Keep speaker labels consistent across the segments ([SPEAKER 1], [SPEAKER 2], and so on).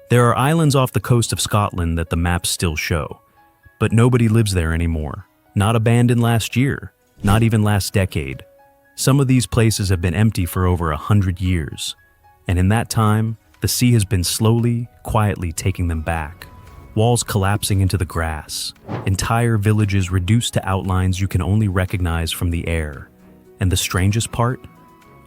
[SPEAKER 1] There are islands off the coast of Scotland that the maps still show, but nobody lives there anymore. Not abandoned last year, not even last decade. Some of these places have been empty for over 100 years, and in that time, the sea has been slowly, quietly taking them back. Walls collapsing into the grass, entire villages reduced to outlines you can only recognize from the air. And the strangest part?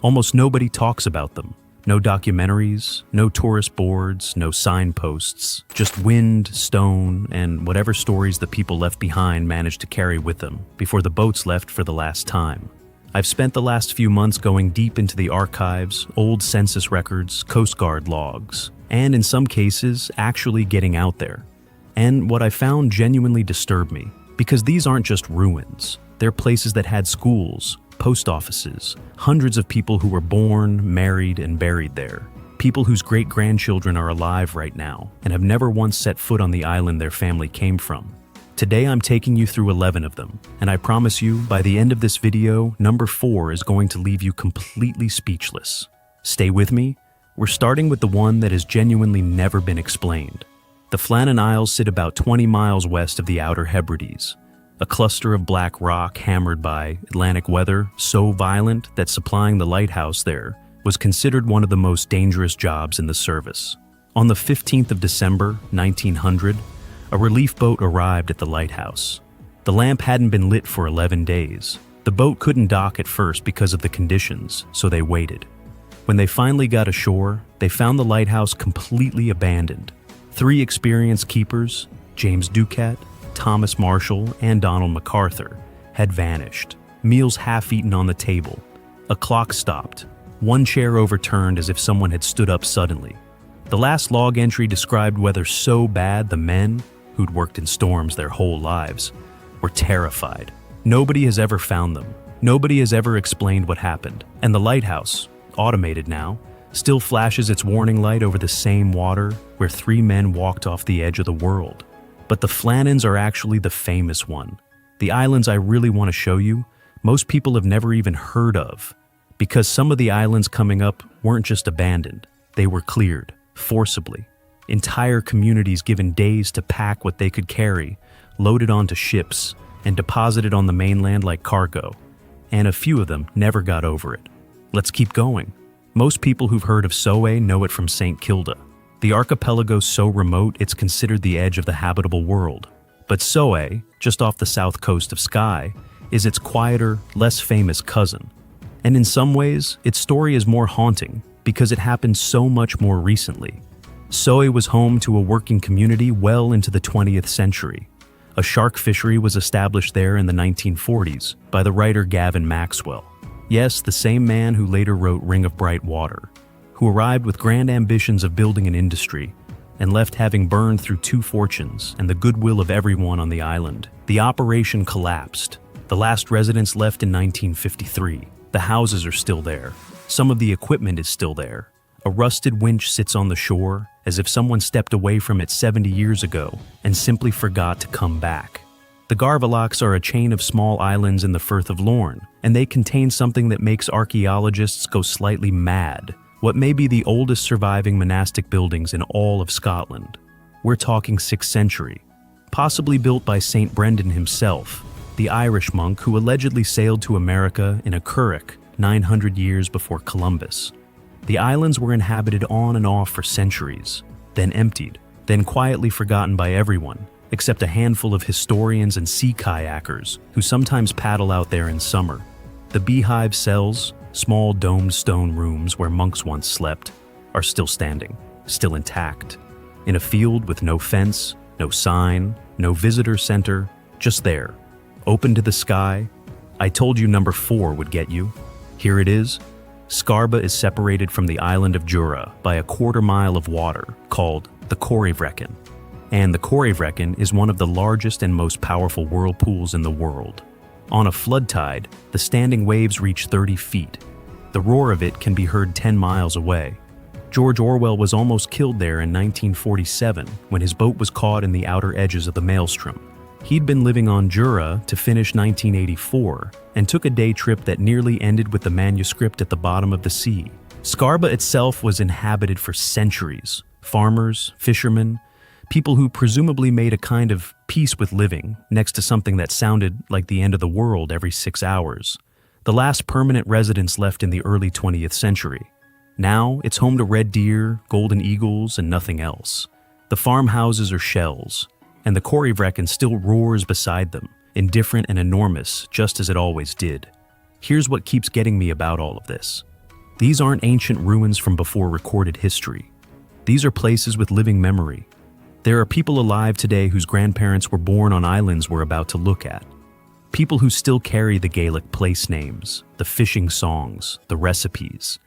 [SPEAKER 1] Almost nobody talks about them. No documentaries, no tourist boards, no signposts, just wind, stone, and whatever stories the people left behind managed to carry with them before the boats left for the last time. I've spent the last few months going deep into the archives, old census records, Coast Guard logs, and in some cases, actually getting out there. And what I found genuinely disturbed me, because these aren't just ruins. They're places that had schools, post offices, hundreds of people who were born, married, and buried there. People whose great-grandchildren are alive right now and have never once set foot on the island their family came from. Today I'm taking you through 11 of them, and I promise you, by the end of this video, number 4 is going to leave you completely speechless. Stay with me. We're starting with the one that has genuinely never been explained. The Flannan Isles sit about 20 miles west of the Outer Hebrides, a cluster of black rock hammered by Atlantic weather so violent that supplying the lighthouse there was considered one of the most dangerous jobs in the service. On the 15th of December, 1900, a relief boat arrived at the lighthouse. The lamp hadn't been lit for 11 days. The boat couldn't dock at first because of the conditions, so they waited. When they finally got ashore, they found the lighthouse completely abandoned. 3 experienced keepers, James Ducat, Thomas Marshall, and Donald MacArthur, had vanished. Meals half-eaten on the table. A clock stopped. One chair overturned as if someone had stood up suddenly. The last log entry described weather so bad the men, who'd worked in storms their whole lives, were terrified. Nobody has ever found them. Nobody has ever explained what happened. And the lighthouse, automated now, still flashes its warning light over the same water where 3 men walked off the edge of the world. But the Flannans are actually the famous one. The islands I really want to show you, most people have never even heard of, because some of the islands coming up weren't just abandoned, they were cleared, forcibly. Entire communities given days to pack what they could carry, loaded onto ships, and deposited on the mainland like cargo. And a few of them never got over it. Let's keep going. Most people who've heard of Soay know it from St. Kilda. The archipelago's so remote it's considered the edge of the habitable world. But Soay, just off the south coast of Skye, is its quieter, less famous cousin. And in some ways, its story is more haunting because it happened so much more recently. Soay was home to a working community well into the 20th century. A shark fishery was established there in the 1940s by the writer Gavin Maxwell. Yes, the same man who later wrote Ring of Bright Water, who arrived with grand ambitions of building an industry and left having burned through 2 fortunes and the goodwill of everyone on the island. The operation collapsed. The last residents left in 1953. The houses are still there. Some of the equipment is still there. A rusted winch sits on the shore as if someone stepped away from it 70 years ago and simply forgot to come back. The Garvalochs are a chain of small islands in the Firth of Lorne, and they contain something that makes archaeologists go slightly mad. What may be the oldest surviving monastic buildings in all of Scotland. We're talking 6th century, possibly built by St. Brendan himself, the Irish monk who allegedly sailed to America in a curragh 900 years before Columbus. The islands were inhabited on and off for centuries, then emptied, then quietly forgotten by everyone, except a handful of historians and sea kayakers who sometimes paddle out there in summer. The beehive cells, small domed stone rooms where monks once slept, are still standing, still intact. In a field with no fence, no sign, no visitor center, just there, open to the sky. I told you number 4 would get you. Here it is. Scarba is separated from the island of Jura by a 1/4 mile of water called the Corryvreckan. And the Corryvreckan is one of the largest and most powerful whirlpools in the world. On a flood tide, the standing waves reach 30 feet. The roar of it can be heard 10 miles away. George Orwell was almost killed there in 1947 when his boat was caught in the outer edges of the maelstrom. He'd been living on Jura to finish 1984 and took a day trip that nearly ended with the manuscript at the bottom of the sea. Scarba itself was inhabited for centuries, farmers, fishermen, people who presumably made a kind of peace with living next to something that sounded like the end of the world every 6 hours. The last permanent residents left in the early 20th century. Now, it's home to red deer, golden eagles, and nothing else. The farmhouses are shells, and the Corryvrecken still roars beside them, indifferent and enormous, just as it always did. Here's what keeps getting me about all of this. These aren't ancient ruins from before recorded history. These are places with living memory. There are people alive today whose grandparents were born on islands we're about to look at. People who still carry the Gaelic place names, the fishing songs, the recipes.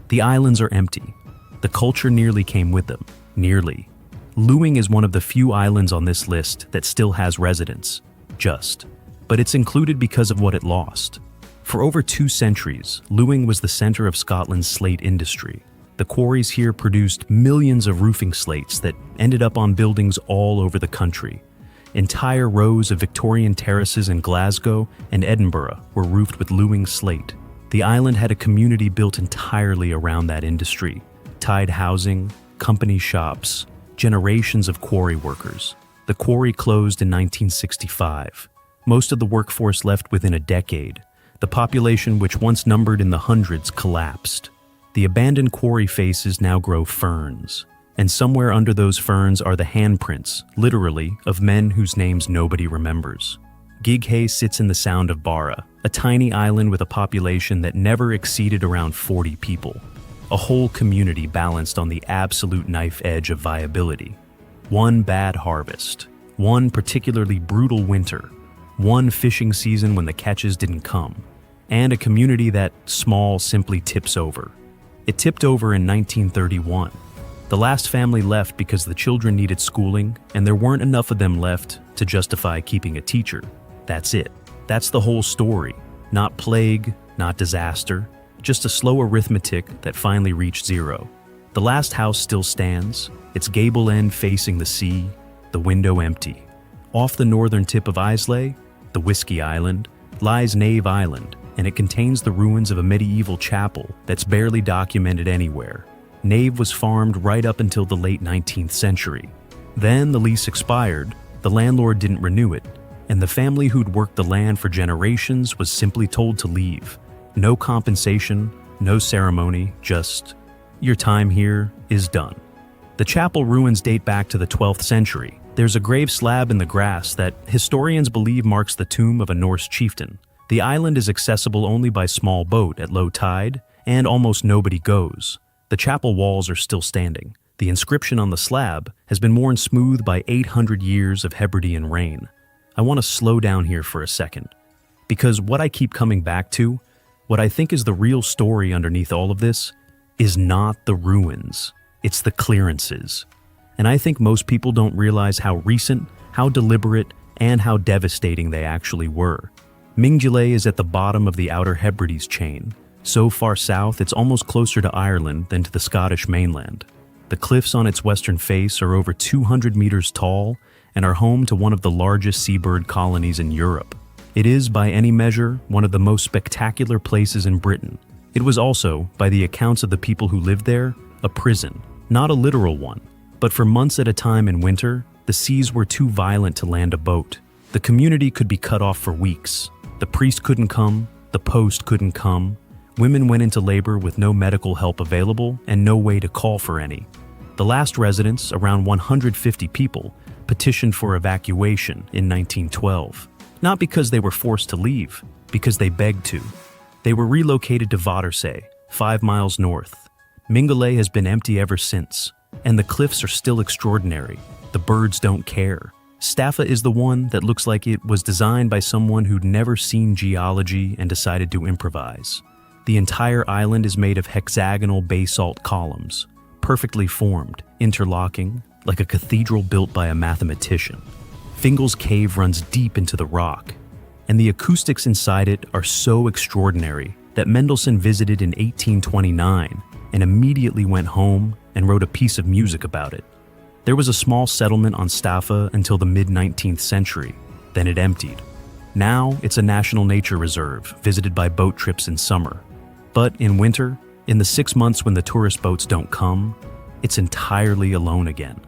[SPEAKER 1] The islands are empty. The culture nearly came with them. Nearly. Lewing is one of the few islands on this list that still has residents. Just. But it's included because of what it lost. For over 2 centuries, Lewing was the center of Scotland's slate industry. The quarries here produced millions of roofing slates that ended up on buildings all over the country. Entire rows of Victorian terraces in Glasgow and Edinburgh were roofed with Lewing slate. The island had a community built entirely around that industry. Tied housing, company shops, generations of quarry workers. The quarry closed in 1965. Most of the workforce left within a decade. The population, which once numbered in the hundreds, collapsed. The abandoned quarry faces now grow ferns, and somewhere under those ferns are the handprints, literally, of men whose names nobody remembers. Gig Hay sits in the Sound of Barra, a tiny island with a population that never exceeded around 40 people. A whole community balanced on the absolute knife edge of viability. One bad harvest, one particularly brutal winter, one fishing season when the catches didn't come, and a community that small simply tips over. It tipped over in 1931. The last family left because the children needed schooling, and there weren't enough of them left to justify keeping a teacher. That's it. That's the whole story. Not plague, not disaster, just a slow arithmetic that finally reached zero. The last house still stands, its gable end facing the sea, the window empty. Off the northern tip of Islay, the Whiskey Island, lies Nave Island, and it contains the ruins of a medieval chapel that's barely documented anywhere. Nave was farmed right up until the late 19th century. Then the lease expired, the landlord didn't renew it, and the family who'd worked the land for generations was simply told to leave. No compensation, no ceremony, just, your time here is done. The chapel ruins date back to the 12th century. There's a grave slab in the grass that historians believe marks the tomb of a Norse chieftain. The island is accessible only by small boat at low tide, and almost nobody goes. The chapel walls are still standing. The inscription on the slab has been worn smooth by 800 years of Hebridean rain. I want to slow down here for a second, because what I keep coming back to, what I think is the real story underneath all of this, is not the ruins. It's the clearances. And I think most people don't realize how recent, how deliberate, and how devastating they actually were. Mingulay is at the bottom of the Outer Hebrides chain. So far south, it's almost closer to Ireland than to the Scottish mainland. The cliffs on its western face are over 200 meters tall and are home to one of the largest seabird colonies in Europe. It is, by any measure, one of the most spectacular places in Britain. It was also, by the accounts of the people who lived there, a prison. Not a literal one, but for months at a time in winter, the seas were too violent to land a boat. The community could be cut off for weeks. The priest couldn't come, the post couldn't come. Women went into labor with no medical help available and no way to call for any. The last residents, around 150 people, petitioned for evacuation in 1912. Not because they were forced to leave, because they begged to. They were relocated to Vatersay, 5 miles north. Mingulay has been empty ever since, and the cliffs are still extraordinary. The birds don't care. Staffa is the one that looks like it was designed by someone who'd never seen geology and decided to improvise. The entire island is made of hexagonal basalt columns, perfectly formed, interlocking, like a cathedral built by a mathematician. Fingal's Cave runs deep into the rock, and the acoustics inside it are so extraordinary that Mendelssohn visited in 1829 and immediately went home and wrote a piece of music about it. There was a small settlement on Staffa until the mid-19th century, then it emptied. Now it's a national nature reserve, visited by boat trips in summer. But in winter, in the 6 months when the tourist boats don't come, it's entirely alone again.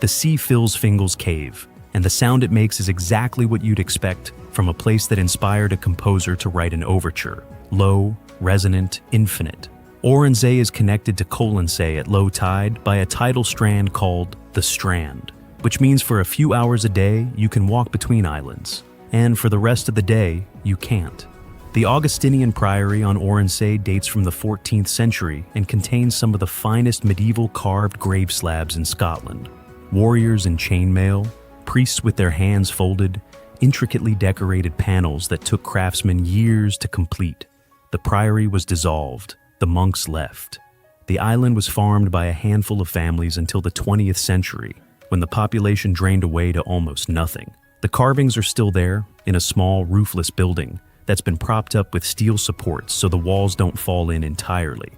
[SPEAKER 1] The sea fills Fingal's cave, and the sound it makes is exactly what you'd expect from a place that inspired a composer to write an overture: low, resonant, infinite. Oronsay is connected to Colonsay at low tide by a tidal strand called the Strand, which means for a few hours a day you can walk between islands, and for the rest of the day you can't. The Augustinian priory on Oronsay dates from the 14th century and contains some of the finest medieval carved grave slabs in Scotland. Warriors in chainmail, priests with their hands folded, intricately decorated panels that took craftsmen years to complete. The priory was dissolved. The monks left. The island was farmed by a handful of families until the 20th century, when the population drained away to almost nothing. The carvings are still there, in a small, roofless building that's been propped up with steel supports so the walls don't fall in entirely.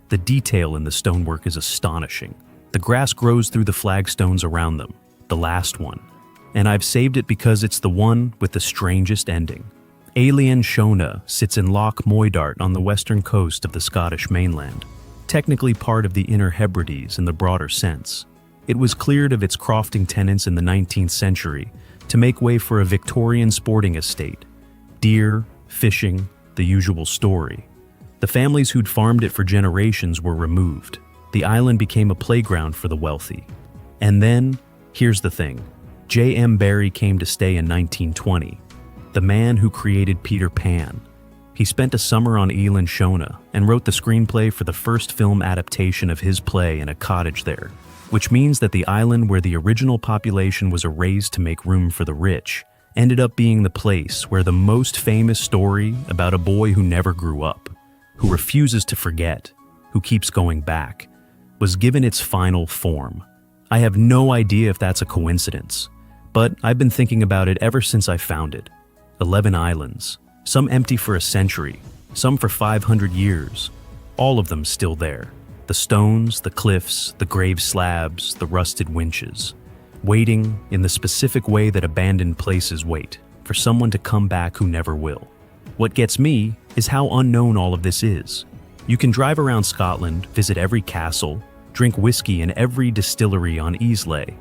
[SPEAKER 1] The detail in the stonework is astonishing. The grass grows through the flagstones around them, the last one. And I've saved it because it's the one with the strangest ending. Alien Shona sits in Loch Moidart on the western coast of the Scottish mainland, technically part of the Inner Hebrides in the broader sense. It was cleared of its crofting tenants in the 19th century to make way for a Victorian sporting estate. Deer, fishing, the usual story. The families who'd farmed it for generations were removed. The island became a playground for the wealthy. And then, here's the thing. J.M. Barrie came to stay in 1920. The man who created Peter Pan. He spent a summer on Eilean Shona and wrote the screenplay for the first film adaptation of his play in a cottage there, which means that the island where the original population was erased to make room for the rich ended up being the place where the most famous story about a boy who never grew up, who refuses to forget, who keeps going back, was given its final form. I have no idea if that's a coincidence, but I've been thinking about it ever since I found it. 11 islands, some empty for a century, some for 500 years, all of them still there. The stones, the cliffs, the grave slabs, the rusted winches, waiting in the specific way that abandoned places wait, for someone to come back who never will. What gets me is how unknown all of this is. You can drive around Scotland, visit every castle, drink whiskey in every distillery on Islay,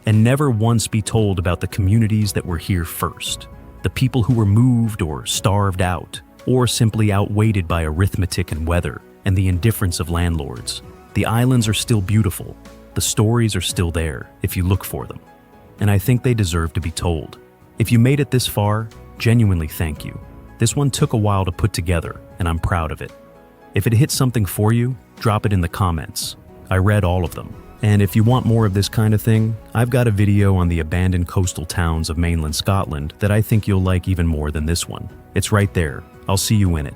[SPEAKER 1] and never once be told about the communities that were here first. The people who were moved or starved out, or simply outweighted by arithmetic and weather and the indifference of landlords. The islands are still beautiful. The stories are still there if you look for them. And I think they deserve to be told. If you made it this far, genuinely thank you. This one took a while to put together, and I'm proud of it. If it hit something for you, drop it in the comments. I read all of them. And if you want more of this kind of thing, I've got a video on the abandoned coastal towns of mainland Scotland that I think you'll like even more than this one. It's right there. I'll see you in it.